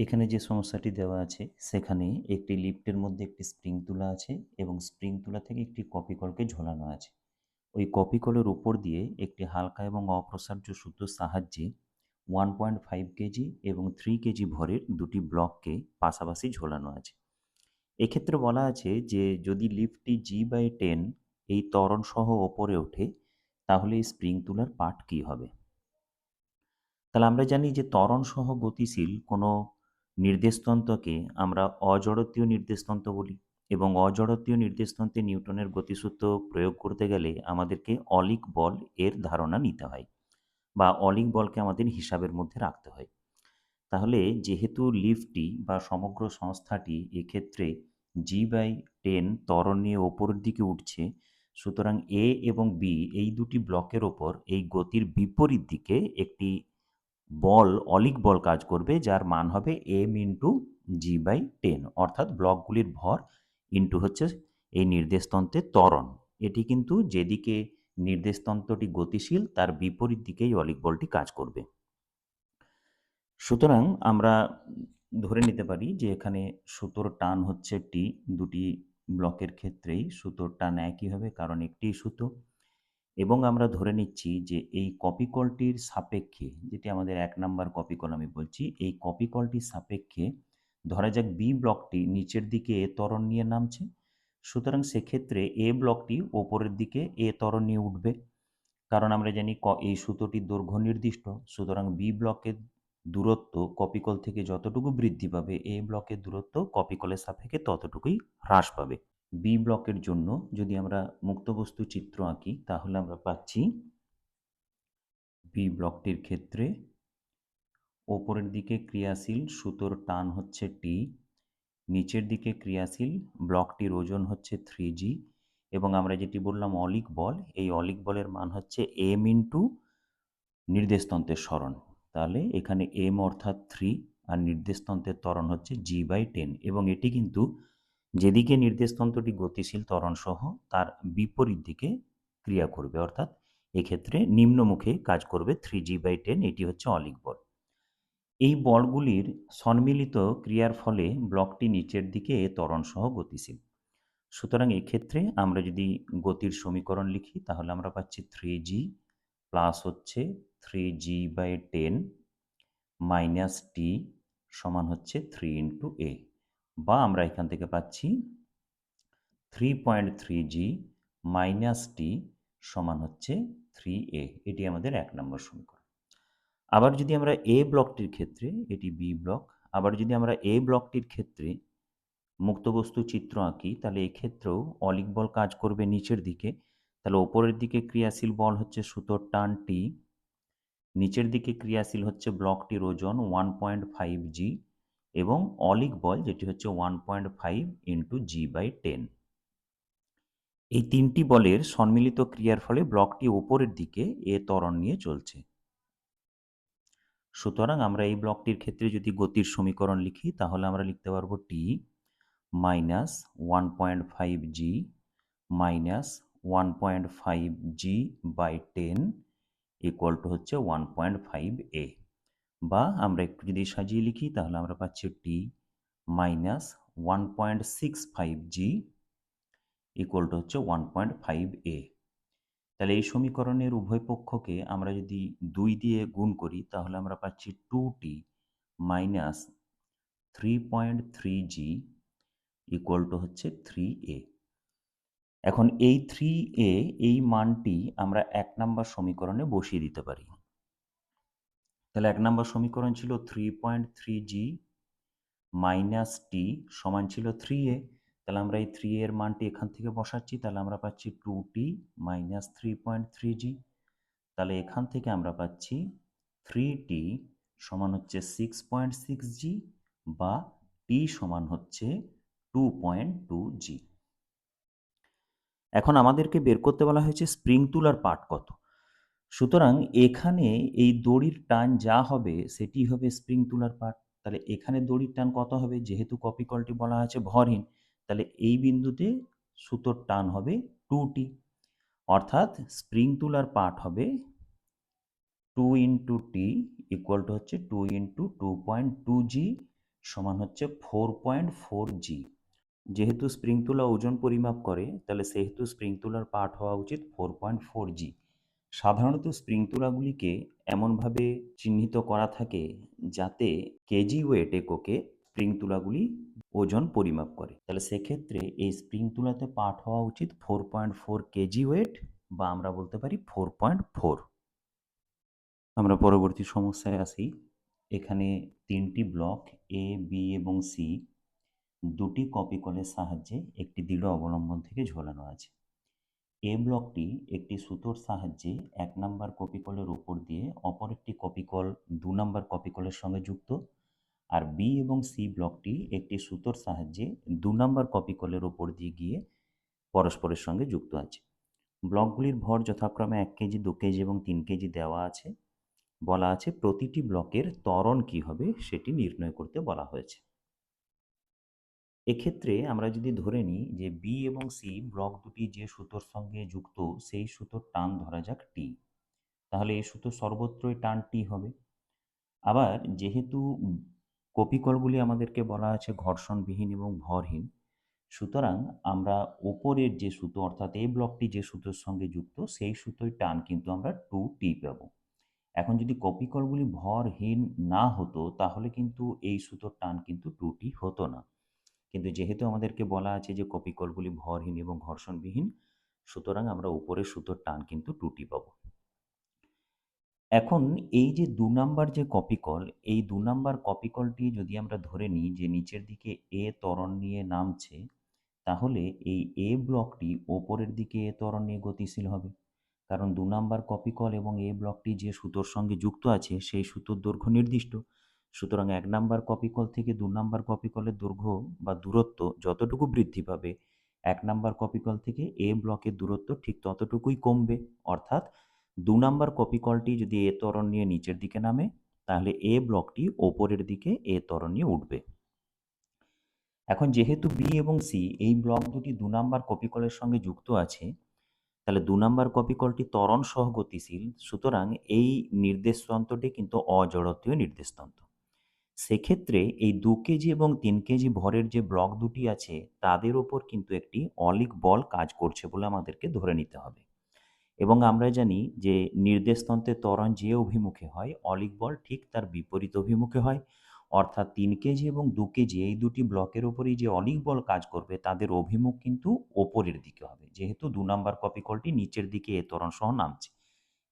এখানে যে সমস্যাটি দেওয়া আছে সেখানে একটি লিফটের মধ্যে একটি স্প্রিং তুলা আছে এবং স্প্রিং তুলা থেকে একটি কপি কলকে ঝোলানো আছে। ওই কপি কলের উপর দিয়ে একটি হালকা এবং অপ্রসার্য সুতোর সাহায্যে 1.5 কেজি এবং 3 কেজি ভরের দুটি ব্লককে পাশাপাশি ঝোলানো আছে। এক্ষেত্রে বলা আছে যে যদি লিফটটি G/10 এই ত্বরণ সহ ওপরে ওঠে তাহলে এই স্প্রিং তুলার পাঠ কী হবে? তাহলে আমরা জানি যে ত্বরণ সহ গতিশীল কোনো নির্দেশতন্ত্রকে আমরা অজড়ত্বীয় নির্দেশতন্ত্র বলি এবং অজড়ত্বীয় নির্দেশতন্ত্রে নিউটনের গতিসূত্র প্রয়োগ করতে গেলে আমাদেরকে অলিক বল এর ধারণা নিতে হয় বা অলিক বলকে আমাদের হিসাবের মধ্যে রাখতে হয়। তাহলে যেহেতু লিফটটি বা সমগ্র সংস্থাটি এক্ষেত্রে G/10 ত্বরণ নিয়ে ওপরের দিকে উঠছে, সুতরাং এ এবং বি এই দুটি ব্লকের ওপর এই গতির বিপরীত দিকে একটি বল অলিক বল কাজ করবে যার মান হবে m/G/10, অর্থাৎ ব্লকগুলির ভর ইন্টু হচ্ছে এই নির্দেশতন্ত্রের ত্বরণ। এটি কিন্তু যেদিকে নির্দেশতন্ত্রটি গতিশীল তার বিপরীত দিকেই অলিক বলটি কাজ করবে। সুতরাং আমরা ধরে নিতে পারি যে এখানে সুতোর টান হচ্ছে টি, দুটি ব্লকের ক্ষেত্রেই সুতোর টান একই হবে কারণ একটিই সুতো, এবং আমরা ধরে নিচ্ছি যে এই কপি কলটির সাপেক্ষে, যেটি আমাদের 1 নাম্বার কপি কল আমি বলছি, এই কপি কলটির সাপেক্ষে ধরা যাক বি ব্লকটি নিচের দিকে এ ত্বরণ নিয়ে নামছে, সুতরাং সেক্ষেত্রে এ ব্লকটি ওপরের দিকে এ ত্বরণ নিয়ে উঠবে, কারণ আমরা জানি এই সুতোটির দৈর্ঘ্য নির্দিষ্ট, সুতরাং বি ব্লকের দূরত্ব কপি কল থেকে যতটুকু বৃদ্ধি পাবে এ ব্লকের দূরত্ব কপি কলের সাপেক্ষে ততটুকুই হ্রাস পাবে। বি ব্লকের জন্য যদি আমরা মুক্তবস্তু চিত্র আঁকি তাহলে আমরা পাচ্ছি বি ব্লকটির ক্ষেত্রে ওপরের দিকে ক্রিয়াশীল সুতোর টান হচ্ছে টি, নিচের দিকে ক্রিয়াশীল ব্লকটির ওজন হচ্ছে 3g, এবং আমরা যেটি বললাম অলিক বল, এই অলিক বলের মান হচ্ছে m ইন্টু নির্দেশতন্ত্রের সরণ। তাহলে এখানে m অর্থাৎ 3 আর নির্দেশতন্ত্রের ত্বরণ হচ্ছে G/10, এবং এটি কিন্তু যেদিকে নির্দেশতন্ত্রটি গতিশীল ত্বরণ সহ তার বিপরীত দিকে ক্রিয়া করবে, অর্থাৎ এক্ষেত্রে নিম্নমুখে কাজ করবে 3g/10, এটি হচ্ছে অলিক বল। এই বলগুলির সম্মিলিত ক্রিয়ার ফলে ব্লকটি নিচের দিকে ত্বরণ সহ গতিশীল। সুতরাং এক্ষেত্রে আমরা যদি গতির সমীকরণ লিখি তাহলে আমরা পাচ্ছি 3g প্লাস হচ্ছে 3g/10 মাইনাস টি সমান হচ্ছে 3 ইন্টু এ, বা আমরা এখান থেকে পাচ্ছি 3.3g মাইনাস টি সমান হচ্ছে 3a। এটি আমাদের 1 নম্বর সমীকরণ। আবার যদি আমরা এ ব্লকটির ক্ষেত্রে, এটি বি ব্লক, আবার যদি আমরা এ ব্লকটির ক্ষেত্রে মুক্তবস্তু চিত্র আঁকি তাহলে এক্ষেত্রেও অলিক বল কাজ করবে নিচের দিকে। তাহলে ওপরের দিকে ক্রিয়াশীল বল হচ্ছে সুতোর টান টি, নিচের দিকে ক্রিয়াশীল হচ্ছে ব্লকটির ওজন 1.5g, এবং অলিক বল যেটি হচ্ছে 1.5 ইন্টু G/10। এই তিনটি বলের সম্মিলিত ক্রিয়ার ফলে ব্লকটি ওপরের দিকে এ ত্বরণ নিয়ে চলছে। সুতরাং আমরা এই ব্লকটির ক্ষেত্রে যদি গতির সমীকরণ লিখি তাহলে আমরা লিখতে পারবো T minus 1.5g minus 1.5g/10 equal to হচ্ছে 1.5a, বা আমরা একটু যদি সাজিয়ে লিখি তাহলে আমরা পাচ্ছি টি মাইনাস 1.65g ইকুয়াল টু হচ্ছে 1.5a। তাহলে এই সমীকরণের উভয় পক্ষকে আমরা যদি 2 দিয়ে গুণ করি তাহলে আমরা পাচ্ছি 2t minus 3.3g equal to হচ্ছে 3a। এখন এই 3a এই মানটি আমরা 1 নম্বর সমীকরণে বসিয়ে দিতে পারি। তাহলে 1 নম্বর সমীকরণ ছিল 3.3g মাইনাস টি সমান ছিল 3a। তাহলে আমরা এই 3a এর মানটি এখান থেকে বসাচ্ছি, তাহলে আমরা পাচ্ছি 2t মাইনাস 3.3g। তাহলে এখান থেকে আমরা পাচ্ছি 3t সমান হচ্ছে 6.6g, বা t সমান হচ্ছে 2.2g। এখন আমাদেরকে বের করতে বলা হয়েছে স্প্রিং তুলার পাঠ কত। সুতরাং এখানে এই দড়ির টান যা হবে সেটি হবে স্প্রিং তুলার পাঠ। তাহলে এখানে দড়ির টান কত হবে, যেহেতু কপি কলটি বলা আছে ভরহীন, তাহলে এই বিন্দুতে সুতোর টান হবে 2t, অর্থাৎ স্প্রিং তুলার পাঠ হবে 2 ইন্টু টি ইকুয়াল টু হচ্ছে 2 ইন্টু 2.2g সমান হচ্ছে 4.4 জি। যেহেতু স্প্রিং তুলা ওজন পরিমাপ করে, তাহলে সেহেতু স্প্রিং তুলার পাঠ হওয়া উচিত 4.4 জি। সাধারণত স্প্রিং তুলাগুলিকে এমনভাবে চিহ্নিত করা থাকে যাতে কেজি ওয়েট এককে স্প্রিং তুলাগুলি ওজন পরিমাপ করে। তাহলে সেক্ষেত্রে এই স্প্রিং তুলাতে পাঠ হওয়া উচিত 4.4 কেজি ওয়েট, বা আমরা বলতে পারি 4.4। আমরা পরবর্তী সমস্যায় আসি। এখানে 3টি ব্লক এ, বি এবং সি দুটি কপি কলের সাহায্যে একটি দৃঢ় অবলম্বন থেকে ঝোলানো আছে। এ ব্লকটি একটি সুতোর সাহায্যে 1 নাম্বার কপিকলের উপর দিয়ে অপর একটি কপিকল 2 নাম্বার কপিকলের সঙ্গে যুক্ত, আর বি এবং সি ব্লকটি একটি সুতোর সাহায্যে 2 নাম্বার কপিকলের উপর দিয়ে গিয়ে পরস্পরের সঙ্গে যুক্ত আছে। ব্লকগুলির ভর যথাক্রমে 1 কেজি, 2 কেজি এবং 3 কেজি দেওয়া আছে। বলা আছে প্রতিটি ব্লকের ত্বরণ কী হবে সেটি নির্ণয় করতে বলা হয়েছে। এক্ষেত্রে আমরা যদি ধরে নিই যে বি এবং সি ব্লক দুটি যে সুতোর সঙ্গে যুক্ত, সেই সুতোর টান ধরা যাক টি, তাহলে এই সুতোর সর্বত্রই টান টি হবে। আবার যেহেতু কপিকলগুলি আমাদেরকে বলা আছে ঘর্ষণবিহীন এবং ভরহীন, সুতরাং আমরা ওপরের যে সুতো অর্থাৎ এই ব্লকটি যে সুতোর সঙ্গে যুক্ত, সেই সুতোয় টান কিন্তু আমরা 2T পাবো। এখন যদি কপিকলগুলি ভরহীন না হতো তাহলে কিন্তু এই সুতোর টান কিন্তু 2T হতো না। কিন্তু যেহেতু আমাদেরকে বলা আছে যে কপিকলগুলি ভরহীন এবং ঘর্ষণবিহীন, সুতরাং আমরা উপরের সুতোর টান কিন্তু 2T পাবো। এখন এই যে 2 নাম্বার যে কপিকল, এই 2 নাম্বার কপিকলটি যদি আমরা ধরে নিই যে নিচের দিকে এ ত্বরণ নিয়ে নামছে, তাহলে এই এ ব্লকটি ওপরের দিকে এ ত্বরণ নিয়ে গতিশীল হবে। কারণ 2 নাম্বার কপিকল এবং এ ব্লকটি যে সুতোর সঙ্গে যুক্ত আছে সেই সুতোর দৈর্ঘ্য নির্দিষ্ট। সুতরাং 1 নাম্বার কপিকল থেকে 2 নাম্বার কপিকলের দৈর্ঘ্য বা দূরত্ব যতটুকু বৃদ্ধি পাবে, 1 নাম্বার কপিকল থেকে এ ব্লকের দূরত্ব ঠিক ততটুকুই কমবে। অর্থাৎ 2 নাম্বার কপিকলটি যদি এ ত্বরণ নিয়ে নিচের দিকে নামে, তাহলে এ ব্লকটি ওপরের দিকে এ ত্বরণ নিয়ে উঠবে। এখন যেহেতু বি এবং সি এই ব্লক দুটি 2 নাম্বার কপিকলের সঙ্গে যুক্ত আছে, তাহলে 2 নাম্বার কপিকলটি ত্বরণ সহ গতিশীল। সুতরাং এই নির্দেশতন্ত্রটি কিন্তু অজড়ত্বীয় নির্দেশতন্ত্র। সেক্ষেত্রে এই 2 কেজি এবং 3 কেজি ভরের যে ব্লক দুটি আছে তাদের ওপর কিন্তু একটি অলিক বল কাজ করছে বলে আমাদেরকে ধরে নিতে হবে। এবং আমরা জানি যে নির্দেশতন্ত্রের ত্বরণ যে অভিমুখে হয়, অলিক বল ঠিক তার বিপরীত অভিমুখে হয়। অর্থাৎ 3 কেজি এবং 2 কেজি এই দুটি ব্লকের ওপরেই যে অলিক বল কাজ করবে তাদের অভিমুখ কিন্তু ওপরের দিকে হবে, যেহেতু 2 নাম্বার কপিকলটি নিচের দিকে এ ত্বরণ সহ নামছে।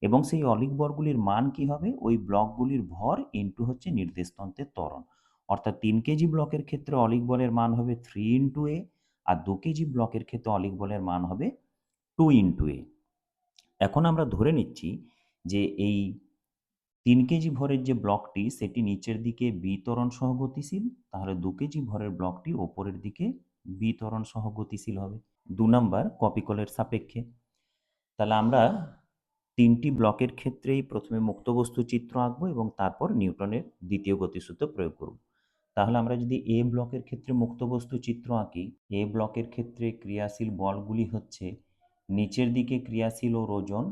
এবং সেই অলিক বলগুলির মান কি হবে? ওই ব্লকগুলির ভর ইনটু হচ্ছে নির্দেশতন্ত্রের ত্বরণ। অর্থাৎ 3 কেজি ব্লকের ক্ষেত্রে অলিক বলের মান হবে 3 ইনটু এ, আর 2 কেজি ব্লকের ক্ষেত্রে অলিক বলের মান হবে 2 ইনটু এ। এখন আমরা ধরে নিচ্ছি যে এই 3 কেজি ভরের যে ব্লকটি সেটি নিচের দিকে বি ত্বরণ সহ গতিশীল, তাহলে 2 কেজি ভরের ব্লকটি ওপরের দিকে বি ত্বরণ সহ গতিশীল হবে 2 নাম্বার কপিকলের সাপেক্ষে। তাহলে আমরা 3টি ব্লকের ক্ষেত্রেই প্রথমে মুক্তবস্তু চিত্র আঁকবো এবং তারপর নিউটনের দ্বিতীয় গতিসূত্র প্রয়োগ করব। তাহলে আমরা যদি এ ব্লকের ক্ষেত্রে মুক্তবস্তু চিত্র আঁকি, এ ব্লকের ক্ষেত্রে ক্রিয়াশীল বলগুলি হচ্ছে নিচের দিকে ক্রিয়াশীল ও ওজন,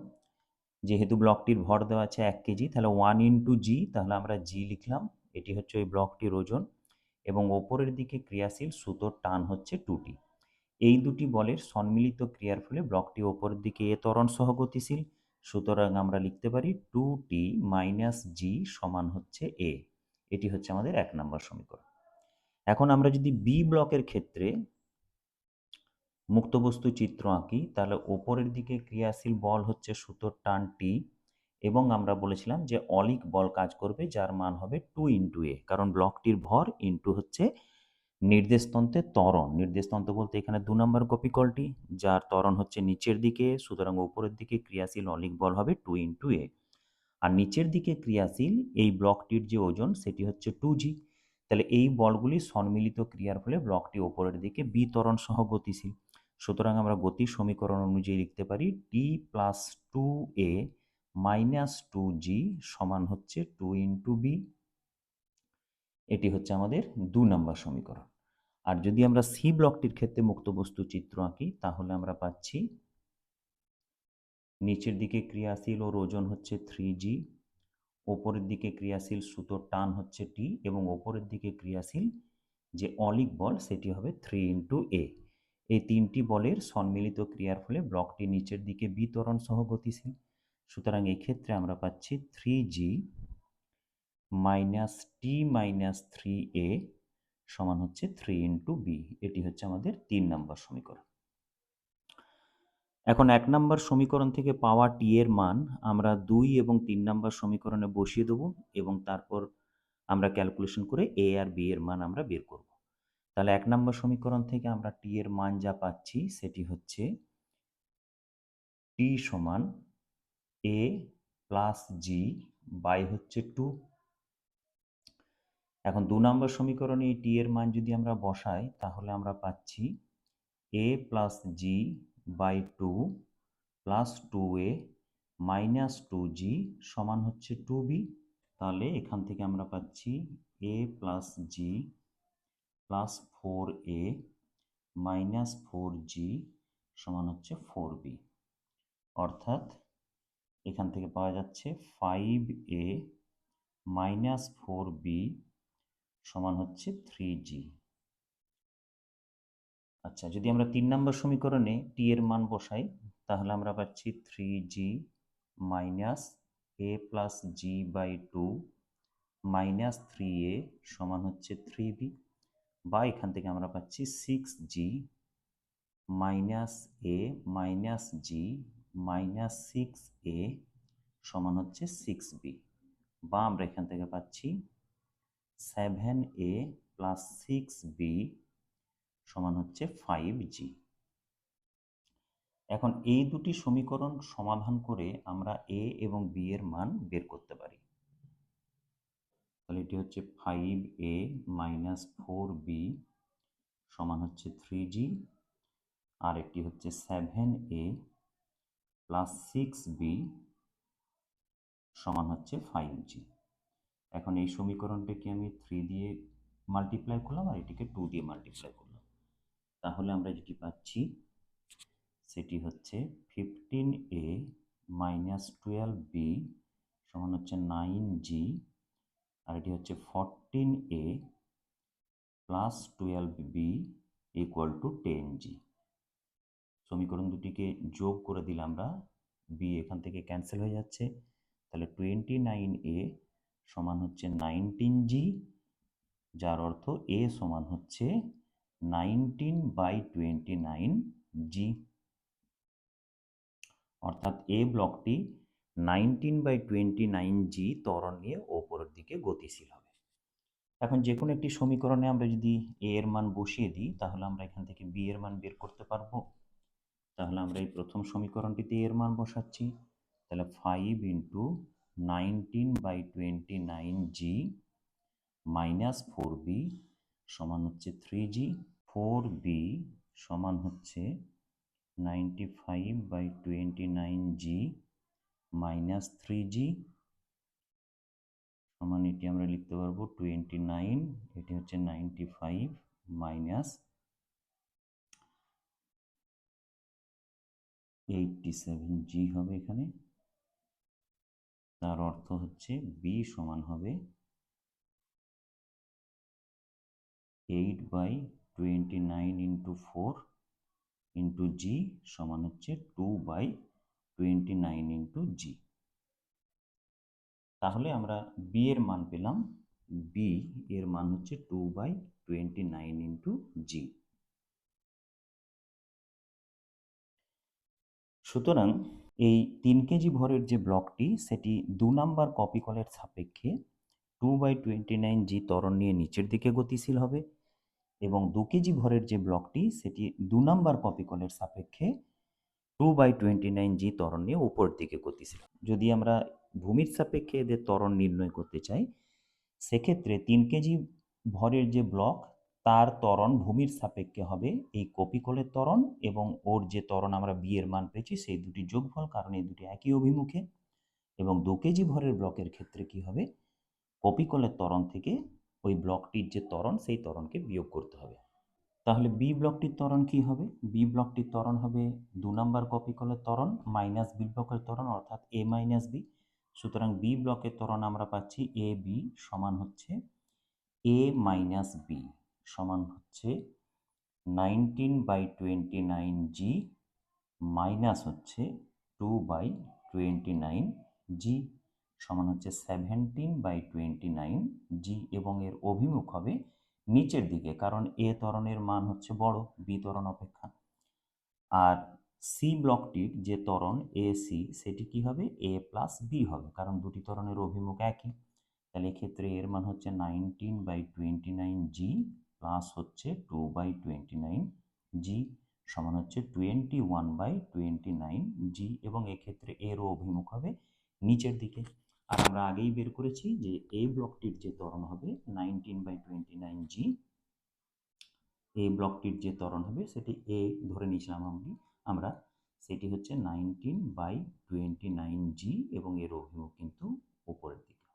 যেহেতু ব্লকটির ভর দেওয়া আছে 1 কেজি, তাহলে 1 ইনটু জি, তাহলে আমরা জি লিখলাম, এটি হচ্ছে ওই ব্লকটির ওজন। এবং ওপরের দিকে ক্রিয়াশীল সুতোর টান হচ্ছে 2T। এই দুটি বলের সম্মিলিত ক্রিয়ার ফলে ব্লকটি ওপরের দিকে এ ত্বরণ সহ গতিশীল। সুতরাং আমরা লিখতে পারি 2T মাইনাস জি সমান হচ্ছে এ। এটি হচ্ছে আমাদের 1 নম্বর সমীকরণ। এখন আমরা যদি বি ব্লকের ক্ষেত্রে মুক্তবস্তু চিত্র আঁকি, তাহলে ওপরের দিকে ক্রিয়াশীল বল হচ্ছে সুতোর টান টি, এবং আমরা বলেছিলাম যে অলিক বল কাজ করবে যার মান হবে 2 ইনটু এ, কারণ ব্লকটির ভর ইনটু হচ্ছে নির্দেশতন্ত্রের ত্বরণ। নির্দেশতন্ত্র বলতে এখানে 2 নম্বর কপিকলটি, যার ত্বরণ হচ্ছে নিচের দিকে, সুতরাং উপরের দিকে ক্রিয়াশীল অলিক বল হবে 2 ইনটু এ। আর নিচের দিকে ক্রিয়াশীল এই ব্লকটির যে ওজন সেটি হচ্ছে 2G। তাহলে এই বলগুলি সম্মিলিত ক্রিয়ার ফলে ব্লকটি ওপরের দিকে বি ত্বরণ সহ গতিশীল। সুতরাং আমরা গতির সমীকরণ অনুযায়ী লিখতে পারি টি প্লাস 2a মাইনাস 2g সমান হচ্ছে 2 ইনটু বি। এটি হচ্ছে আমাদের 2 নম্বর সমীকরণ। আর যদি আমরা সি ব্লকটির ক্ষেত্রে মুক্তবস্তু চিত্র আঁকি, তাহলে আমরা পাচ্ছি নিচের দিকে ক্রিয়াশীল ওর ওজন হচ্ছে 3G, ওপরের দিকে ক্রিয়াশীল সুতোর টান হচ্ছে টি এবং ওপরের দিকে ক্রিয়াশীল যে অলিক বল সেটি হবে 3 × A। এই তিনটি বলের সম্মিলিত ক্রিয়ার ফলে ব্লকটি নিচের দিকে বি ত্বরণ সহ গতিশীল। সুতরাং এক্ষেত্রে আমরা পাচ্ছি 3G মাইনাস টি মাইনাস 3A সমান হচ্ছে 3 × B। এটি হচ্ছে আমাদের 3 নম্বর সমীকরণ। এখন 1 নম্বর সমীকরণ থেকে পাওয়া টি এর মান আমরা 2 এবং 3 নম্বর সমীকরণে বসিয়ে দেব এবং তারপর আমরা ক্যালকুলেশন করে এ আর বি এর মান আমরা বের করব। তাহলে 1 নম্বর সমীকরণ থেকে আমরা টি এর মান যা পাচ্ছি সেটি হচ্ছে টি সমান এ প্লাস জি বাই হচ্ছে 2। এখন 2 নম্বর সমীকরণে এই টি এর মান যদি আমরা বসাই তাহলে আমরা পাচ্ছি A plus G by 2 plus 2A minus 2G সমান হচ্ছে 2B। তাহলে এখান থেকে আমরা পাচ্ছি A plus G plus 4A minus 4G সমান হচ্ছে 4B। অর্থাৎ এখান থেকে পাওয়া যাচ্ছে 5A মাইনাস 4B সমান হচ্ছে 3G। আচ্ছা, যদি আমরা 3 নম্বর সমীকরণে টি এর মান বসাই তাহলে আমরা পাচ্ছি 3G minus A plus G by 2 minus 3A সমান হচ্ছে 3B, বা এখান থেকে আমরা পাচ্ছি 6G মাইনাস এ মাইনাস জি মাইনাস 6A সমান হচ্ছে 6B, বা আমরা এখান থেকে পাচ্ছি 7A প্লাস 6B সমান হচ্ছে 5G। এখন এই দুটি সমীকরণ সমাধান করে আমরা এ এবং বি এর মান বের করতে পারি। তাহলে এটি হচ্ছে 5A মাইনাস 4B সমান হচ্ছে 3G, আর একটি হচ্ছে 7A প্লাস 6B সমান হচ্ছে 5G। এখন এই সমীকরণটাকে আমি 3 দিয়ে মাল্টিপ্লাই করলাম আর এটিকে 2 দিয়ে মাল্টিপ্লাই করলাম, তাহলে আমরা যেটি পাচ্ছি সেটি হচ্ছে 15A মাইনাস 12B সমান হচ্ছে 9G, আর এটি হচ্ছে 14A plus 12B equal to 10G। সমীকরণ দুটিকে যোগ করে দিলে আমরা বি এখান থেকে ক্যান্সেল হয়ে যাচ্ছে, তাহলে 29A সমান হচ্ছে 19G, যার অর্থ এ সমান হচ্ছে 19/29G। অর্থাৎ এ ব্লকটি 19/29G ত্বরণ নিয়ে ওপরের দিকে গতিশীল হবে। এখন যে কোনো একটি সমীকরণে আমরা যদি এ এর মান বসিয়ে দিই তাহলে আমরা এখান থেকে বি এর মান বের করতে পারবো। তাহলে আমরা এই প্রথম সমীকরণটিতে এর মান বসাচ্ছি, তাহলে 5 × 19/29G মাইনাস 4B সমান হচ্ছে 3G, 4B সমান হচ্ছে 95/29G মাইনাস 3G সমান এটি আমরা লিখতে পারবো 29, এটি হচ্ছে 95 মাইনাস 87G হবে এখানে। তার অর্থ হচ্ছে বি সমান হবে 8/29 × 4 ইন্টু জি সমান হচ্ছে 2/29 × জি। তাহলে আমরা বি এর মান পেলাম, বি এর মান হচ্ছে 2/29 × জি। সুতরাং এই 3 কেজি ভরের যে ব্লকটি সেটি 2 নাম্বার কপি কলের সাপেক্ষে 2/29G ত্বরণ নিয়ে নিচের দিকে গতিশীল হবে এবং 2 কেজি ভরের যে ব্লকটি সেটি 2 নাম্বার কপি কলের সাপেক্ষে 2/29G ত্বরণ নিয়ে উপরের দিকে গতিশীল। যদি আমরা ভূমির সাপেক্ষে এদের ত্বরণ নির্ণয় করতে চাই সেক্ষেত্রে 3 কেজি ভরের যে ব্লক তার ত্বরণ ভূমির সাপেক্ষে হবে এই কপিকলের ত্বরণ এবং ওর যে ত্বরণ আমরা বি এর মান পেয়েছি সেই দুটি যোগফল, কারণ এই দুটি একই অভিমুখে। এবং 2 কেজি ভরের ব্লকের ক্ষেত্রে কি হবে, কপিকলের ত্বরণ থেকে ওই ব্লকটির যে ত্বরণ সেই ত্বরণকে বিয়োগ করতে হবে। তাহলে বি ব্লকটির ত্বরণ কি হবে, বি ব্লকটির ত্বরণ হবে 2 নাম্বার কপিকলের ত্বরণ মাইনাস বি ব্লকের ত্বরণ অর্থাৎ এ মাইনাস বি। সুতরাং বি ব্লকের ত্বরণ আমরা পাচ্ছি এ বি সমান হচ্ছে এ মাইনাস বি সমান হচ্ছে 19/29 জি মাইনাস হচ্ছে 2/29 জি সমান হচ্ছে 17/29 জি এবং এর অভিমুখ হবে নিচের দিকে, কারণ এ ত্বরণের মান হচ্ছে বড় বি ত্বরণ অপেক্ষা। আর সি ব্লকটির যে ত্বরণ এ সি সেটি কি হবে এ প্লাস বি হবে, কারণ দুটি ত্বরণের অভিমুখ একই। তাহলে এক্ষেত্রে এর মান হচ্ছে 19/29 জি প্লাস হচ্ছে 2/29 জি সমান হচ্ছে 21/29 জি এবং এক্ষেত্রে এরও অভিমুখ হবে নিচের দিকে। আর আমরা আগেই বের করেছি যে এই ব্লকটির যে ত্বরণ হবে 19/29 জি, এই ব্লকটির যে ত্বরণ হবে সেটি এ ধরে নিয়েছিলাম আমরা সেটি হচ্ছে 19/29 জি এবং এর অভিমুখ কিন্তু উপরের দিকে।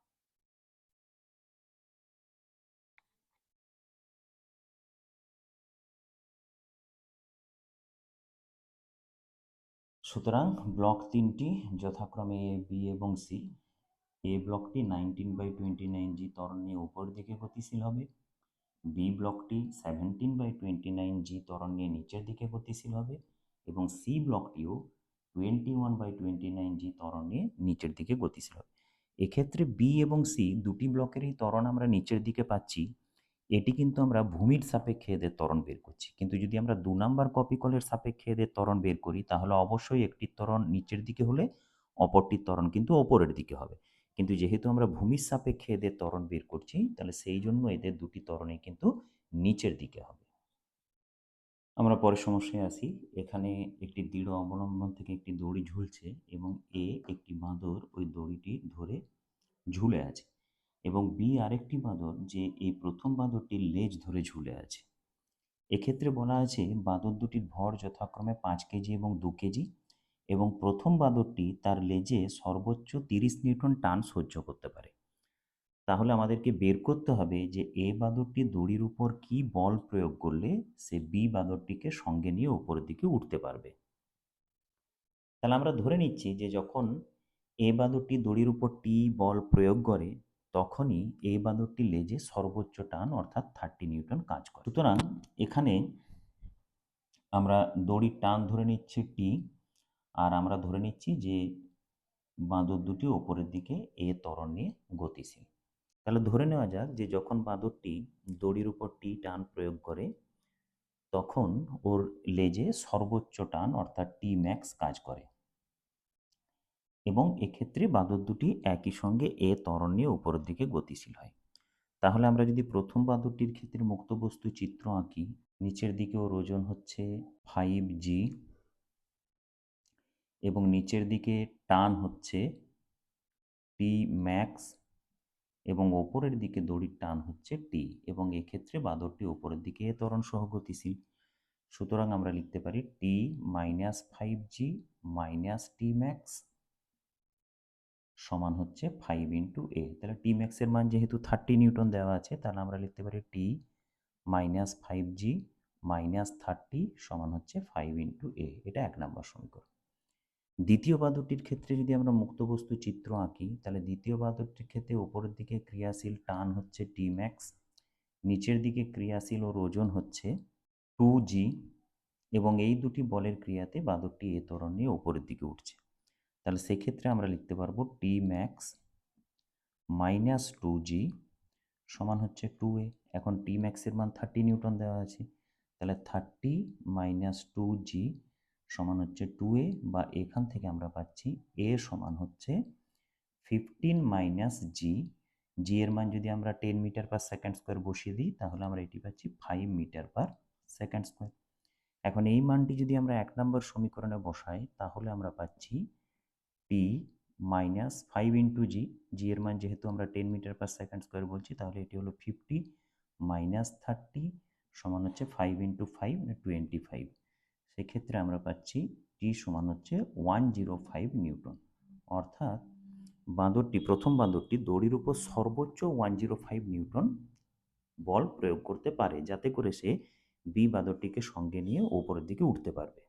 সুতরাং ব্লক তিনটি যথাক্রমে এ বি এবং সি। এ ব্লকটি 19/29 জি ত্বরণ নিয়ে উপরের দিকে গতিশীল হবে, বি ব্লকটি 17/29 জি ত্বরণ নিয়ে নিচের দিকে গতিশীল হবে এবং সি ব্লকটিও 21/29 জি ত্বরণ নিয়ে নিচের দিকে গতিশীল হবে। এক্ষেত্রে বি এবং সি দুটি ব্লকেরই ত্বরণ আমরা নিচের দিকে পাচ্ছি, এটি কিন্তু আমরা ভূমির সাপেক্ষে এদের ত্বরণ বের করছি। কিন্তু যদি আমরা ২ নাম্বার কপিকলের সাপেক্ষে এদের ত্বরণ বের করি তাহলে অবশ্যই একটির ত্বরণ নিচের দিকে হলে অপরটির ত্বরণ কিন্তু ওপরের দিকে হবে। কিন্তু যেহেতু আমরা ভূমির সাপেক্ষে এদের ত্বরণ বের করছি তাহলে সেই জন্য এদের দুটি ত্বরণই কিন্তু নিচের দিকে হবে। আমরা পরের সমস্যায় আসি। এখানে একটি দৃঢ় অবলম্বন থেকে একটি দড়ি ঝুলছে এবং এ একটি বাঁদর ওই দড়িটি ধরে ঝুলে আছে এবং বি আরেকটি বাঁদর যে এই প্রথম বাঁদরটির লেজ ধরে ঝুলে আছে। এক্ষেত্রে বলা আছে বাঁদর দুটির ভর যথাক্রমে 5 কেজি এবং 2 কেজি এবং প্রথম বাঁদরটি তার লেজে সর্বোচ্চ 30 নিউটন টান সহ্য করতে পারে। তাহলে আমাদেরকে বের করতে হবে যে এ বাঁদরটি দড়ির উপর কী বল প্রয়োগ করলে সে বি বাঁদরটিকে সঙ্গে নিয়ে উপরের দিকে উঠতে পারবে। তাহলে আমরা ধরে নিচ্ছি যে যখন এ বাঁদরটি দড়ির উপর টি বল প্রয়োগ করে তখনই এ বাঁদরটি লেজে সর্বোচ্চ টান অর্থাৎ 30 নিউটন কাজ করে। সুতরাং এখানে আমরা দড়ির টান ধরে নিচ্ছি টি আর আমরা ধরে নিচ্ছি যে বাঁদর দুটি ওপরের দিকে এ ত্বরণ নিয়ে গতিশীল। তাহলে ধরে নেওয়া যাক যে যখন বাঁদরটি দড়ির উপর টি টান প্রয়োগ করে তখন ওর লেজে সর্বোচ্চ টান অর্থাৎ টি ম্যাক্স কাজ করে এবং এক্ষেত্রে বাঁদর দুটি একই সঙ্গে এ ত্বরণ নিয়ে উপরের দিকে গতিশীল হয়। তাহলে আমরা যদি প্রথম বাঁদরটির ক্ষেত্রে মুক্ত বস্তু চিত্র আঁকি, নিচের দিকে ওর ওজন হচ্ছে 5G এবং নিচের দিকে টান হচ্ছে টি ম্যাক্স এবং ওপরের দিকে দড়ির টান হচ্ছে টি এবং এক্ষেত্রে বাঁদরটি ওপরের দিকে এ ত্বরণ সহ গতিশীল। সুতরাং আমরা লিখতে পারি টি মাইনাস 5G মাইনাস টি ম্যাক্স সমান হচ্ছে 5 × এ। তাহলে টি ম্যাক্সের মান যেহেতু 30 নিউটন দেওয়া আছে তাহলে আমরা লিখতে পারি টি মাইনাস 5G মাইনাস 30 সমান হচ্ছে 5 × এ। এটা 1 নম্বর সমীকরণ। দ্বিতীয় বাঁদরটির ক্ষেত্রে যদি আমরা মুক্ত বস্তু চিত্র আঁকি তাহলে দ্বিতীয় বাঁদরটির ক্ষেত্রে উপরের দিকে ক্রিয়াশীল টান হচ্ছে টি ম্যাক্স, নিচের দিকে ক্রিয়াশীল ওর ওজন হচ্ছে 2G এবং এই দুটি বলের ক্রিয়াতে বাঁদরটি এ ত্বরণ নিয়ে উপরের দিকে উঠছে। তাহলে সেক্ষেত্রে আমরা লিখতে পারবো টি ম্যাক্স মাইনাস 2G সমান হচ্ছে 2A। এখন টি ম্যাক্সের মান 30 নিউটন দেওয়া আছে তাহলে 30 মাইনাস 2G সমান হচ্ছে 2A বা এখান থেকে আমরা পাচ্ছি A সমান হচ্ছে 15 মাইনাস জি। জি এর মান যদি আমরা 10 মিটার পার সেকেন্ড স্কোয়ার বসিয়ে দিই তাহলে আমরা এটি পাচ্ছি 5 মিটার পার সেকেন্ড স্কোয়ার। এখন এই মানটি যদি আমরা 1 নম্বর সমীকরণে বসাই তাহলে আমরা পাচ্ছি টি মাইনাস 5 × জি। জি এর মান যেহেতু আমরা 10 মিটার পার সেকেন্ড স্কোয়ার বলছি তাহলে এটি হলো 50 মাইনাস 30 সমান হচ্ছে 5 × 5 25। সেক্ষেত্রে আমরা পাচ্ছি টি সমান হচ্ছে 105 নিউটন। অর্থাৎ বাঁদরটি প্রথম বাঁদরটি দড়ির উপর সর্বোচ্চ 105 নিউটন বল প্রয়োগ করতে পারে যাতে করে সে বি বাঁদরটিকে সঙ্গে নিয়ে ওপরের দিকে উঠতে পারবে।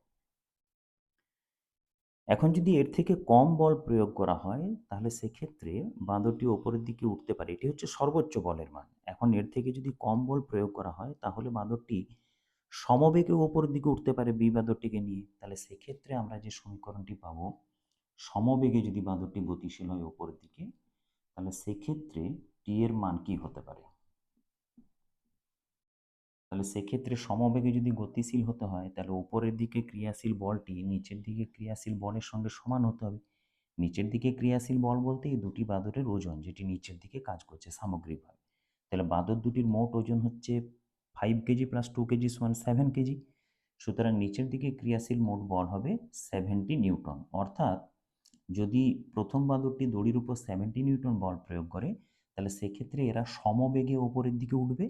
এখন যদি এর থেকে কম বল প্রয়োগ করা হয় তাহলে সেক্ষেত্রে বাঁদরটি ওপরের দিকে উঠতে পারে। এটি হচ্ছে সর্বোচ্চ বলের মান। এখন এর থেকে যদি কম বল প্রয়োগ করা হয় তাহলে বাঁদরটি সমবেগে ওপরের দিকে উঠতে পারে বি বাঁদরটিকে নিয়ে। তাহলে সেক্ষেত্রে আমরা যে সমীকরণটি পাবো, সমবেগে যদি বাঁদরটি গতিশীল হয় ওপরের দিকে, তাহলে সেক্ষেত্রে টি এর মান কি হতে পারে? তাহলে সেক্ষেত্রে সমবেগে যদি গতিশীল হতে হয় তাহলে উপরের দিকে ক্রিয়াশীল বলটি নিচের দিকে ক্রিয়াশীল বলের সঙ্গে সমান হতে হবে। নিচের দিকে ক্রিয়াশীল বল বলতে এই দুটি বাদরের ওজন যেটি নিচের দিকে কাজ করছে সামগ্রিকভাবে। তাহলে বাদর দুটির মোট ওজন হচ্ছে 5 কেজি প্লাস 2 কেজি সমান 7 কেজি। সুতরাং নিচের দিকে ক্রিয়াশীল মোট বল হবে 70 নিউটন। অর্থাৎ যদি প্রথম বাদরটি দড়ির উপর 70 নিউটন বল প্রয়োগ করে তাহলে সেক্ষেত্রে এরা সমবেগে ওপরের দিকে উঠবে,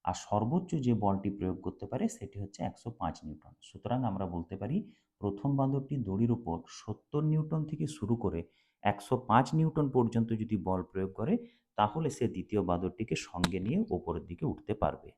আর সর্বোচ্চ যে বলটি প্রয়োগ করতে পারে সেটি হচ্ছে 105 নিউটন। সুতরাং আমরা বলতে পারি প্রথম বাঁদরটি দড়ির উপর 70 নিউটন থেকে শুরু করে 105 নিউটন পর্যন্ত যদি বল প্রয়োগ করে তাহলে সে দ্বিতীয় বাঁদরটিকে সঙ্গে নিয়ে ওপরের দিকে উঠতে পারবে।